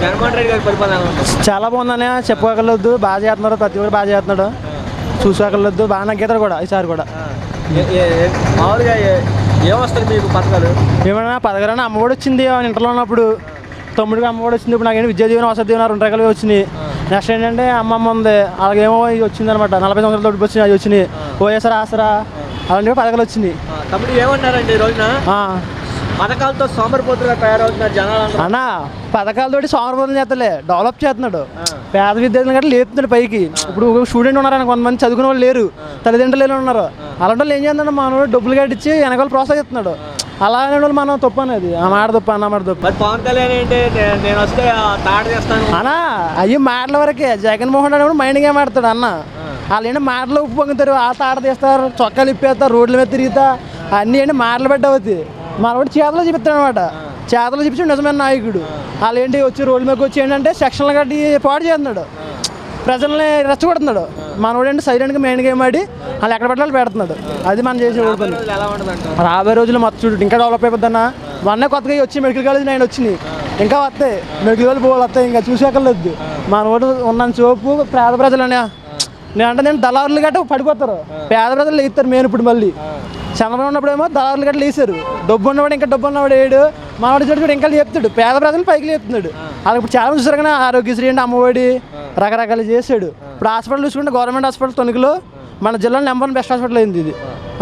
జగన్మోహన్ రెడ్డి గారి పరిపాలన చాలా బాగుందని చెప్పుకోగలదు. బాగా చేస్తున్నాడు, ప్రతి ఒక్కరు బాగా చేస్తున్నాడు. చూసుకోగలదు, బాగా నగ్గేతాడు కూడా ఈసారి కూడా. మామూలుగా ఏమొస్తుంది మీకు పథకాలు? ఏమైనా పథకాలన్నా అమ్మఒడి వచ్చింది ఇంటర్లో ఉన్నప్పుడు, తమ్ముడికి అమ్మఒడి వచ్చింది. ఇప్పుడు నాకేంటి విద్యా దీవెన, వసతి దీవెన 2 రకాలు వచ్చినాయి. నెక్స్ట్ ఏంటంటే అమ్మమ్మ ఉంది, అలాగేమో ఇది వచ్చింది అనమాట. 40 సంవత్సరాల తోటి వచ్చినాయి, అది వచ్చినాయి. వైఎస్ఆర్ ఆసరా అలాంటివి పథకాలు వచ్చినాయి. తమ్ముడు ఏమంటారండి ఈ రోజున పథకాలతో సోమరిపోతులుగా తయారవుతున్నారు జనాలు అన్న? పథకాలతోటి సోమరిపోతులు చేస్తలే, డెవలప్ చేస్తున్నాడు. పేద విద్యార్థులు గట్రా లేపుతున్నాడు పైకి. ఇప్పుడు స్టూడెంట్ ఉన్నారని కొంతమంది చదువుకునే వాళ్ళు లేరు, తల్లిదండ్రులు ఉన్నారు. అలాంటి వాళ్ళు ఏం చేస్తున్నాడు, మనోడు డబ్బులు కట్టించి వెనకాల ప్రోత్సహిస్తున్నాడు. అలానే వాళ్ళు మనం తప్పు అనేది ఆ మాట తప్పు, అన్న మాట తప్పు. పవన్ కళ్యాణ్ ఏంటి నేను వస్తే తాడు చేస్తాను అన్న, అవి మాటల వరకే. జగన్మోహన్ రెడ్డి కూడా మైండ్ గేమ్ ఆడతాడు అన్న. వాళ్ళు ఏంటి మాటలు ఉప్పు పొంగుతారు, ఆ తాట తీస్తారు, చొక్కాలు ఇప్పేస్తారు, రోడ్ల మీద తిరుగుతా, అన్నీ ఏంటి మాటలు పెట్టవుతాయి. మనోడు చేతలో చూపిస్తాడు అనమాట. చేతలో చూపించి నిజమైన నాయకుడు. వాళ్ళు ఏంటి వచ్చి రోడ్ల మీదకి వచ్చి ఏంటంటే సెక్షన్లు కట్టి పాడు చేస్తున్నాడు, ప్రజల్ని రెచ్చగొడుతున్నాడు. మనోడు ఏంటి సైలెంట్గా మెయిన్ గేమ్ ఆడి వాళ్ళు ఎక్కడ పెట్టాలి పెడుతున్నాడు. అది మనం చేసే రాబోయే రోజులు మొత్తం చూడు ఇంకా డెవలప్ అయిపోద్దన్న. మొన్నే కొత్తగా వచ్చి మెడికల్ కాలేజ్ 9 వచ్చినాయి, ఇంకా వస్తాయి. మెడికల్ కాలేజ్ పోవాలి వస్తాయి, ఇంకా చూసేకలేదు. మనోడు ఉన్న చూపు పేద ప్రజలనే. నేను దళారులు గట్ట పడిపోతారు, పేద ప్రజలు లేస్తారు మెయిన్. ఇప్పుడు మళ్ళీ చంద్రబాబు ఉన్నప్పుడేమో దళారులు గట్ట లేసారు. డబ్బు ఉన్నవాడు ఇంకా డబ్బు ఉన్నవాడు ఏడు, మనవాడు చెడు ఇంకా లేపుతాడు, పేద ప్రజలు పైకి లేపుతున్నాడు. అది ఇప్పుడు చాలా చూసారు కానీ ఆరోగ్యశ్రీ అంటే అమ్మఒడి రకరకాలు చేసాడు. ఇప్పుడు హాస్పిటల్ చూసుకుంటే గవర్నమెంట్ హాస్పిటల్ తణుకులో మన జిల్లాలో నెంబర్ 1 బెస్ట్ హాస్పిటల్ అయింది ఇది.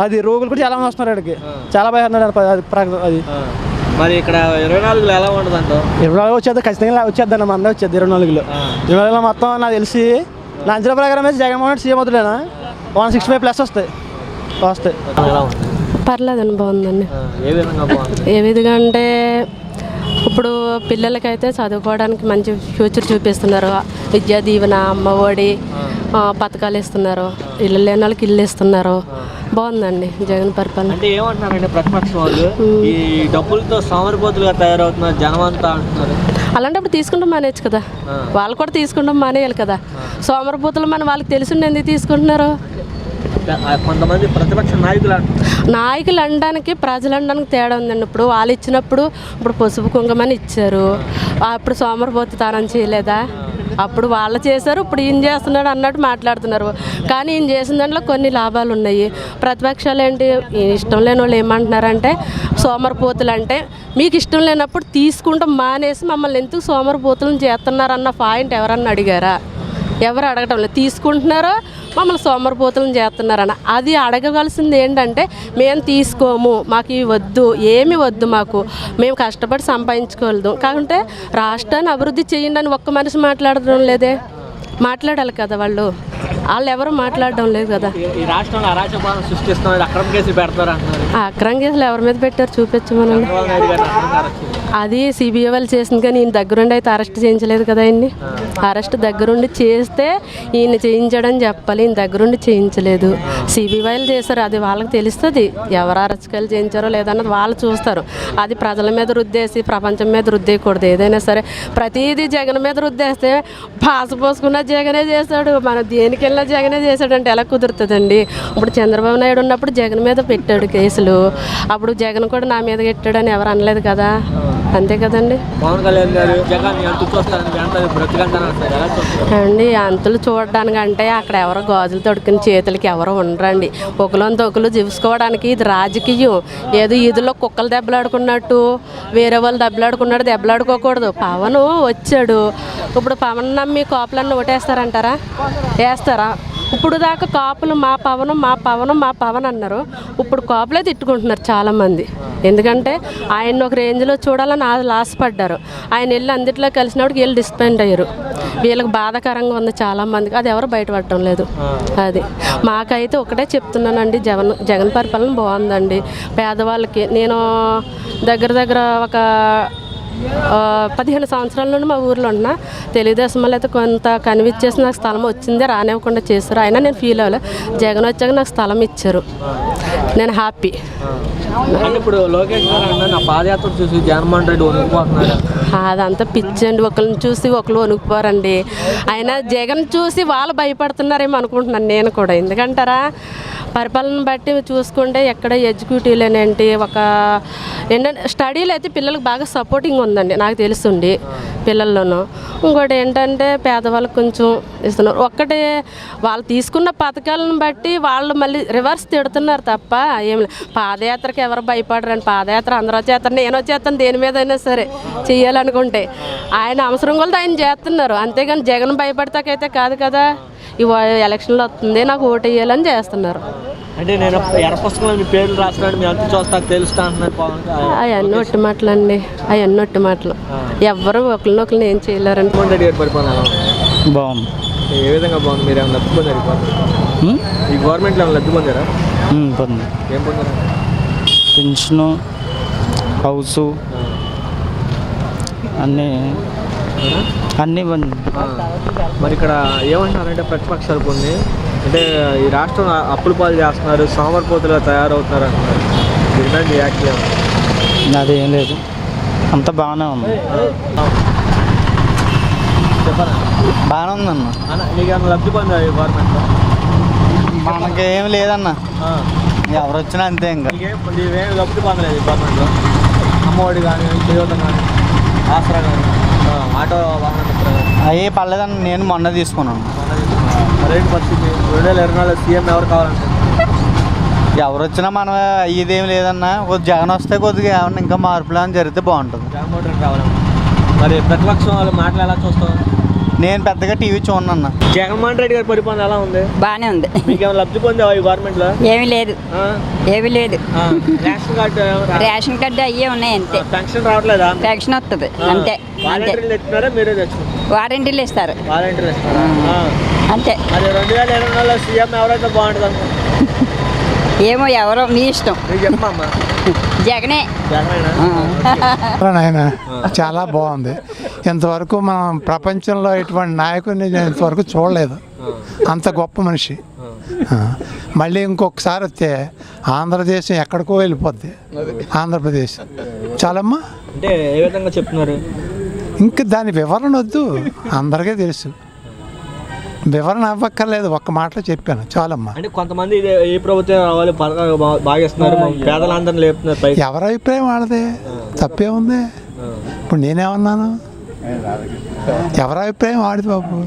అది రోగులు కూడా చాలా మంది వస్తున్నారు ఇక్కడికి, చాలా బాగా అది. మరి ఇక్కడ 24లో ఎలా ఉంటుంది అంట? 24 వచ్చేది ఖచ్చితంగా వచ్చేద్దన్న, మన వచ్చేది 24లో. 24లో మొత్తం నాకు తెలిసి నా అంచనా ప్రకారం అయితే జగన్మోహన్ రెడ్డి సీఎం అవుతాడేనా 165+ వస్తాయి. పర్లేదండి, బాగుందండి. ఏ విధంగా అంటే ఇప్పుడు పిల్లలకైతే చదువుకోవడానికి మంచి ఫ్యూచర్ చూపిస్తున్నారు. విద్యా దీవెన, అమ్మఒడి పథకాలు ఇస్తున్నారు. ఇల్లు లేని వాళ్ళకి ఇల్లు ఇస్తున్నారు. బాగుందండి జగన్ పరిపాలన. అంటే ఏమంటున్నారండి ప్రతిపక్షం వాళ్ళు, ఈ డబ్బులతో సోమరిపోతులుగా తయారవుతున్నారు జనం అంతా అంటున్నారు. అలాంటప్పుడు తీసుకుంటాం మానేచ్చు కదా, వాళ్ళు కూడా తీసుకుంటాం మానేయాలి కదా. సోమరిపోతులు మన వాళ్ళకి తెలిసిండి ఎందుకు తీసుకుంటున్నారు? కొంతమంది ప్రతిపక్ష నాయకులు అనడానికి ప్రజలు అనడానికి తేడా ఉందండి. ఇప్పుడు వాళ్ళు ఇచ్చినప్పుడు ఇప్పుడు పసుపు కుంకుమని ఇచ్చారు, అప్పుడు సోమరిపోతుతనం చేయలేదా? అప్పుడు వాళ్ళు చేశారు, ఇప్పుడు ఈయన చేస్తున్నాడు అన్నట్టు మాట్లాడుతున్నారు. కానీ ఈయన చేసిన దాంట్లో కొన్ని లాభాలు ఉన్నాయి. ప్రతిపక్షాలు ఏంటి, ఇష్టం లేని వాళ్ళు ఏమంటున్నారంటే సోమరిపోతులు అంటే మీకు ఇష్టం లేనప్పుడు తీసుకుంటాం మానేసి మమ్మల్ని ఎందుకు సోమరిపోతులను చేస్తున్నారన్న పాయింట్ ఎవరన్నా అడిగారా? ఎవరు అడగటం లేదు. తీసుకుంటున్నారో మమ్మల్ని సోమరిపోతులను చేస్తున్నారన్న అది అడగవలసింది. ఏంటంటే మేము తీసుకోము, మాకు ఇవి వద్దు, ఏమి వద్దు, మాకు మేము కష్టపడి సంపాదించుకోలేదు. కాకుంటే రాష్ట్రాన్ని అభివృద్ధి చేయండి అని ఒక్క మనిషి మాట్లాడడం లేదే. మాట్లాడాలి కదా, వాళ్ళు ఎవరు మాట్లాడడం లేదు కదా. అక్రమ కేసులు ఎవరి మీద పెట్టారు చూపించు మనల్ని. అది సిబిఐ వాళ్ళు చేసింది కానీ ఈయన దగ్గరుండి అయితే అరెస్ట్ చేయించలేదు కదా. ఆయన్ని అరెస్ట్ దగ్గరుండి చేస్తే ఈయన చేయించడని చెప్పాలి, ఈయన దగ్గరుండి చేయించలేదు. సిబిఐ వాళ్ళు చేస్తారు, అది వాళ్ళకి తెలుస్తుంది. ఎవరు అరెస్టులు చేయించారో లేదన్నది వాళ్ళు చూస్తారు. అది ప్రజల మీద రుద్దేసి ప్రపంచం మీద రుద్దేయకూడదు. ఏదైనా సరే ప్రతిదీ జగన్ మీద రుద్దేస్తే పాస పోసుకున్న జగనే చేశాడు, మనం దేనికి వెళ్ళినా జగనే చేశాడంటే ఎలా కుదురుతుందండి? ఇప్పుడు చంద్రబాబు నాయుడు ఉన్నప్పుడు జగన్ మీద పెట్టాడు కేసులు, అప్పుడు జగన్ కూడా నా మీద పెట్టాడని ఎవరు అనలేదు కదా. అంతే కదండి. అండి అంతులు చూడడానికంటే అక్కడ ఎవరో గాజులు తొడుకుని చేతులకి ఎవరో ఉండరండి. ఒకరితో ఒకరు చూసుకోవడానికి ఇది రాజకీయం. ఏదో ఈదులో కుక్కలు దెబ్బలాడుకున్నట్టు వేరే వాళ్ళు దెబ్బలాడుకోకూడదు. పవన్ వచ్చాడు, ఇప్పుడు పవన్ నమ్మి కాపులన్నీ ఓటేస్తారంటారా? వేస్తారా? ఇప్పుడు దాకా కాపులు మా పవన్ అన్నారు. ఇప్పుడు కాపులే తిట్టుకుంటున్నారు చాలామంది. ఎందుకంటే ఆయన ఒక రేంజ్లో చూడాలని ఆశపడ్డారు. ఆయన వెళ్ళి అందుట్లో కలిసినప్పుడు వీళ్ళు డిస్పెండ్ అయ్యారు. వీళ్ళకి బాధాకరంగా ఉంది చాలామందికి, అది ఎవరు బయటపడటం లేదు. అది మాకైతే ఒకటే చెప్తున్నానండి, జగన్ పరిపాలన బాగుందండి. పేదవాళ్ళకి నేను దగ్గర ఒక 15 సంవత్సరాల నుండి మా ఊర్లో ఉన్నా. తెలుగుదేశం వల్ల అయితే కొంత కన్విన్స్ చేసి నాకు స్థలం వచ్చిందే, రానివ్వకుండా చేస్తారు. అయినా నేను ఫీల్ అవ్వలే. జగన్ వచ్చాక నాకు స్థలం ఇచ్చారు, నేను హ్యాపీ. ఇప్పుడు లోకేష్ గారు నా పాదయాత్ర చూసి జగన్మోహన్ రెడ్డి వణుకుపోతున్నాడు. అదంతా పిచ్చండి, ఒకరిని చూసి ఒకరు వణుకుపోరండి. అయినా జగన్ చూసి వాళ్ళు భయపడుతున్నారేమో అనుకుంటున్నాను నేను కూడా. ఎందుకంటారా, పరిపాలన బట్టి చూసుకుంటే ఎక్కడ ఎగ్జిక్యూటివ్లేనేంటి ఏంటంటే స్టడీలో అయితే పిల్లలకు బాగా సపోర్టింగ్ ఉందండి నాకు తెలుసుండి పిల్లల్లోనూ. ఇంకోటి ఏంటంటే పేదవాళ్ళకి కొంచెం ఇస్తున్నారు. ఒక్కటే వాళ్ళు తీసుకున్న పథకాలను బట్టి వాళ్ళు మళ్ళీ రివర్స్ తిడుతున్నారు తప్ప ఏం లేదు. పాదయాత్రకి ఎవరు భయపడరండి. పాదయాత్ర అందరూ చేస్తారు, నేను వచ్చేస్తాను దేని మీద అయినా సరే చేయాలనుకుంటే. ఆయన అవసరం కూడా ఆయన చేస్తున్నారు, అంతేగాని జగన్ భయపడతాకైతే కాదు కదా. ఈ ఎలక్షన్లో వస్తుంది నాకు ఓటు వేయాలని చేస్తున్నారు. అంటే నేను ఎర్ర పుస్తకంలో మీ పేర్లు రాస్తున్నాను, మీ అంతా చూస్తా తెలుస్తా అంటున్నారు పవన్. అవన్నీ ఒట్టి మాటలు అండి, అవన్నీ ఒట్టి మాటలు. ఎవరు ఒకరినొకరిని ఏం చేయలేరండి. జగన్మోహన్ రెడ్డి గారి పరిపాలన ఎలా ఉంది? బాగుంది. ఏ విధంగా బాగుంది? మీరు ఏమైనా లబ్ధి పొందారు ఈ గవర్నమెంట్లో? ఏమైనా లబ్ధి పొందారా? పొంది ఏం పొందారా? పెన్షను, హౌసు అన్నీ పొంది. మరి ఇక్కడ ఏమంటున్నారంటే ప్రతిపక్షాలు కొన్ని అంటే ఈ రాష్ట్రం అప్పుల పాలు చేస్తున్నారు, సోమరిపోతులుగా తయారవుతున్నారు అంటున్నారు. దీని రియాక్ట్ చేయాలి. అదేం లేదు, అంతా బాగానే ఉంది. చెప్పరా? బాగానే ఉందన్న. నీకు ఏమైనా లబ్ధి పొందా ఈ గవర్నమెంట్లో? మనకేం లేదన్న, ఎవరు వచ్చినా అంతే. ఇంకా నీవేం లబ్ధి పొందలేదు ఈ గవర్నమెంట్లో? అమ్మఒడి కానీ, చేయూత కానీ, ఆసరా కానీ, ఆటో వాహన మిత్ర కానీ అవి పర్లేదన్న. నేను మొన్న తీసుకున్నాను. రేటు పరిస్థితి 2024 సీఎం ఎవరు కావాలంటే? ఎవరు వచ్చినా మనం ఇదేం లేదన్న. కొద్ది జగన్ వస్తే కొద్దిగా ఏమన్నా ఇంకా మార్పులు అని జరిగితే బాగుంటుంది. జగన్మోహన్ రెడ్డి కావాలన్నా. మరి ప్రతిపక్షం వాళ్ళ మాటలు ఎలా చూస్తావు? నేను పెద్దగా టీవీ చూడనన్న. జగన్మోహన్ రెడ్డి గారి పరిపాలన ఎలా ఉంది? బాగానే ఉంది. మీకేమైనా లబ్ధి పొందావా ఈ గవర్నమెంట్లో? ఏమీ లేదు, ఏమీ లేదు. రేషన్ కార్డు రేషన్ కార్డు అయ్యే ఉన్నాయి అంతే. పెన్షన్ రావట్లేదా? పెన్షన్ వస్తుంది అంతే అంతే. వాలంటీర్లు తెచ్చుకున్నారా మీరే తెచ్చుకున్నారు? వారంటీలు ఇస్తారు వాలంటీర్లు ఇస్తారా? అంతే. మరి 2024 సీఎం ఎవరైతే బాగుంటుంది అనుకో? ఏమో ఎవరో మీ ఇష్టం. నీకు చెప్పమ్మా. జగనే. జగనేనా? నాయన చాలా బాగుంది. ఇంతవరకు మనం ప్రపంచంలో ఇటువంటి నాయకుడిని నేను ఇంతవరకు చూడలేదు. అంత గొప్ప మనిషి. మళ్ళీ ఇంకొకసారి వస్తే ఆంధ్రదేశం ఎక్కడికో వెళ్ళిపోద్ది. ఆంధ్రప్రదేశ్ చాలమ్మా. అంటే ఏ విధంగా చెప్తున్నారు? ఇంకా దాని వివరణ వద్దు, అందరికీ తెలుసు. వివరణ అవ్వక్కర్లేదు, ఒక్క మాటలో చెప్పాను చాలమ్మా. అంటే కొంతమంది ఏ ప్రభుత్వం రావాలి పథకాలు బాగా ఇస్తున్నారు, పేదలందరినీ లేపుతున్నారు పైకి. ఎవరి అభిప్రాయం వాళ్ళదే, తప్పే ఉంది. ఇప్పుడు నేనేమన్నాను? ఎవరి అభిప్రాయం వాడిది బాబు.